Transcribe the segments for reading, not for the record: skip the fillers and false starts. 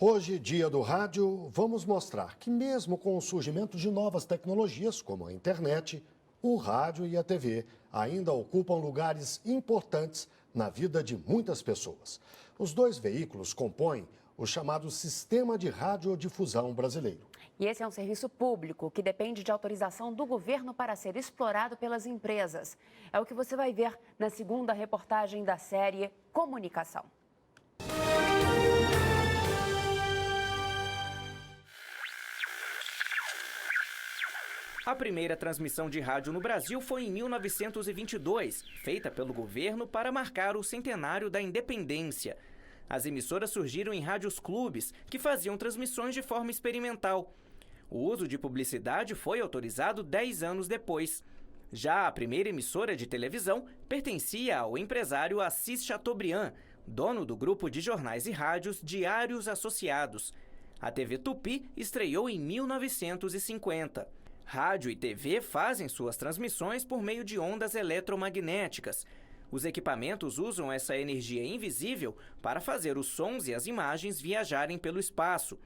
Hoje, dia do rádio, vamos mostrar que mesmo com o surgimento de novas tecnologias, como a internet, o rádio e a TV ainda ocupam lugares importantes na vida de muitas pessoas. Os dois veículos compõem o chamado Sistema de Radiodifusão Brasileiro. E esse é um serviço público que depende de autorização do governo para ser explorado pelas empresas. É o que você vai ver na segunda reportagem da série Comunicação. A primeira transmissão de rádio no Brasil foi em 1922, feita pelo governo para marcar o centenário da independência. As emissoras surgiram em rádios clubes, que faziam transmissões de forma experimental. O uso de publicidade foi autorizado 10 anos depois. Já a primeira emissora de televisão pertencia ao empresário Assis Chateaubriand, dono do grupo de jornais e rádios Diários Associados. A TV Tupi estreou em 1950. Rádio e TV fazem suas transmissões por meio de ondas eletromagnéticas. Os equipamentos usam essa energia invisível para fazer os sons e as imagens viajarem pelo espaço.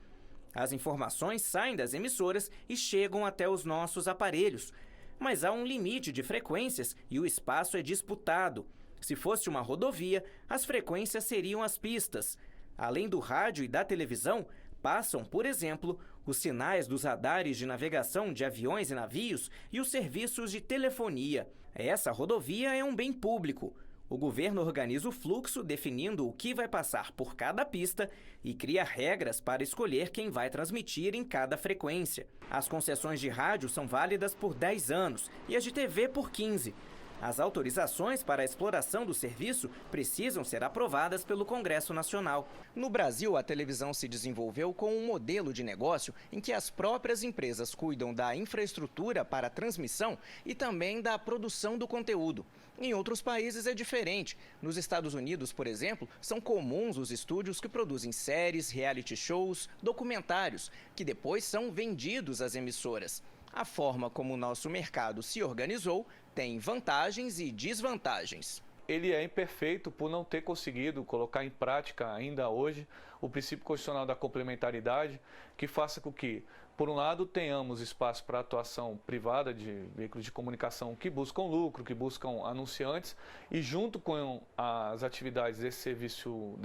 As informações saem das emissoras e chegam até os nossos aparelhos. Mas há um limite de frequências e o espaço é disputado. Se fosse uma rodovia, as frequências seriam as pistas. Além do rádio e da televisão, passam, por exemplo, os sinais dos radares de navegação de aviões e navios e os serviços de telefonia. Essa rodovia é um bem público. O governo organiza o fluxo, definindo o que vai passar por cada pista e cria regras para escolher quem vai transmitir em cada frequência. As concessões de rádio são válidas por 10 anos e as de TV por 15. As autorizações para a exploração do serviço precisam ser aprovadas pelo Congresso Nacional. No Brasil, a televisão se desenvolveu com um modelo de negócio em que as próprias empresas cuidam da infraestrutura para a transmissão e também da produção do conteúdo. Em outros países é diferente. Nos Estados Unidos, por exemplo, são comuns os estúdios que produzem séries, reality shows, documentários, que depois são vendidos às emissoras. A forma como o nosso mercado se organizou tem vantagens e desvantagens. Ele é imperfeito por não ter conseguido colocar em prática ainda hoje o princípio constitucional da complementaridade, que faça com que, por um lado, tenhamos espaço para atuação privada de veículos de comunicação que buscam lucro, que buscam anunciantes, e junto com as atividades desse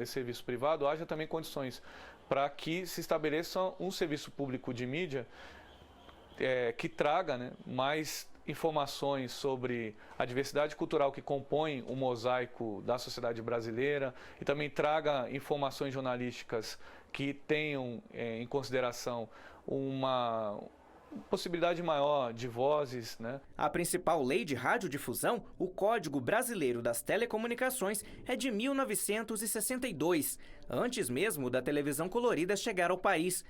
serviço privado, haja também condições para que se estabeleça um serviço público de mídia que traga, mais informações sobre a diversidade cultural que compõe o mosaico da sociedade brasileira e também traga informações jornalísticas que tenham em consideração uma possibilidade maior de vozes, A principal lei de radiodifusão, o Código Brasileiro das Telecomunicações, é de 1962, antes mesmo da televisão colorida chegar ao país.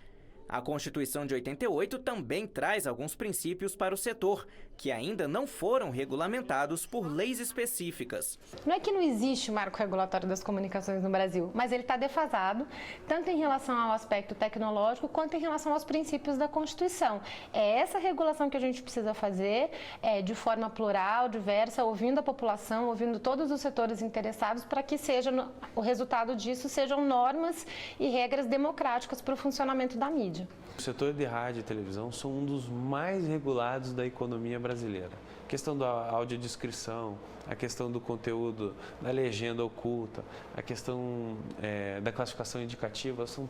A Constituição de 88 também traz alguns princípios para o setor, que ainda não foram regulamentados por leis específicas. Não é que não existe o marco regulatório das comunicações no Brasil, mas ele está defasado, tanto em relação ao aspecto tecnológico, quanto em relação aos princípios da Constituição. É essa regulação que a gente precisa fazer de forma plural, diversa, ouvindo a população, ouvindo todos os setores interessados, para que o resultado disso sejam normas e regras democráticas para o funcionamento da mídia. O setor de rádio e televisão são um dos mais regulados da economia brasileira. A questão da audiodescrição, a questão do conteúdo, da legenda oculta, a questão da classificação indicativa, são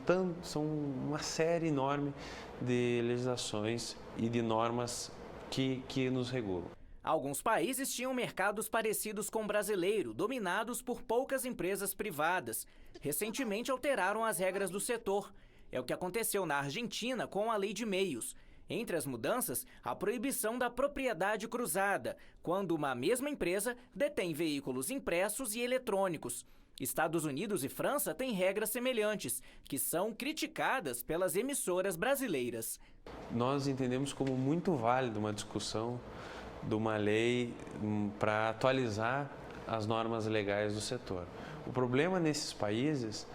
uma série enorme de legislações e de normas que nos regulam. Alguns países tinham mercados parecidos com o brasileiro, dominados por poucas empresas privadas. Recentemente alteraram as regras do setor. É o que aconteceu na Argentina com a Lei de Meios. Entre as mudanças, a proibição da propriedade cruzada, quando uma mesma empresa detém veículos impressos e eletrônicos. Estados Unidos e França têm regras semelhantes, que são criticadas pelas emissoras brasileiras. Nós entendemos como muito válido uma discussão de uma lei para atualizar as normas legais do setor. O problema nesses países,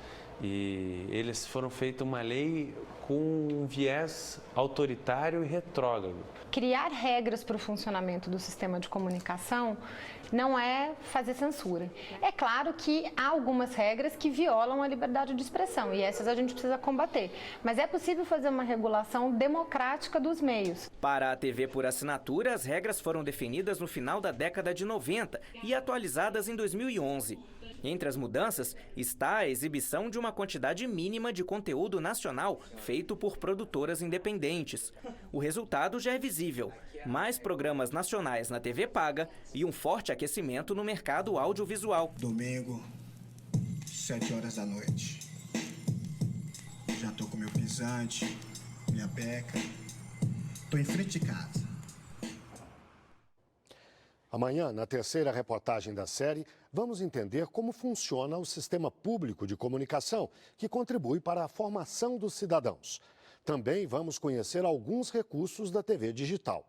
e eles foram feita uma lei com um viés autoritário e retrógrado. Criar regras para o funcionamento do sistema de comunicação não é fazer censura. É claro que há algumas regras que violam a liberdade de expressão e essas a gente precisa combater. Mas é possível fazer uma regulação democrática dos meios. Para a TV por assinatura, as regras foram definidas no final da década de 90 e atualizadas em 2011. Entre as mudanças está a exibição de uma quantidade mínima de conteúdo nacional feito por produtoras independentes. O resultado já é visível: mais programas nacionais na TV paga e um forte aquecimento no mercado audiovisual. Domingo, 7 horas da noite. Já tô com meu pisante, minha beca. Tô em frente de casa. Amanhã, na terceira reportagem da série, vamos entender como funciona o sistema público de comunicação, que contribui para a formação dos cidadãos. Também vamos conhecer alguns recursos da TV digital.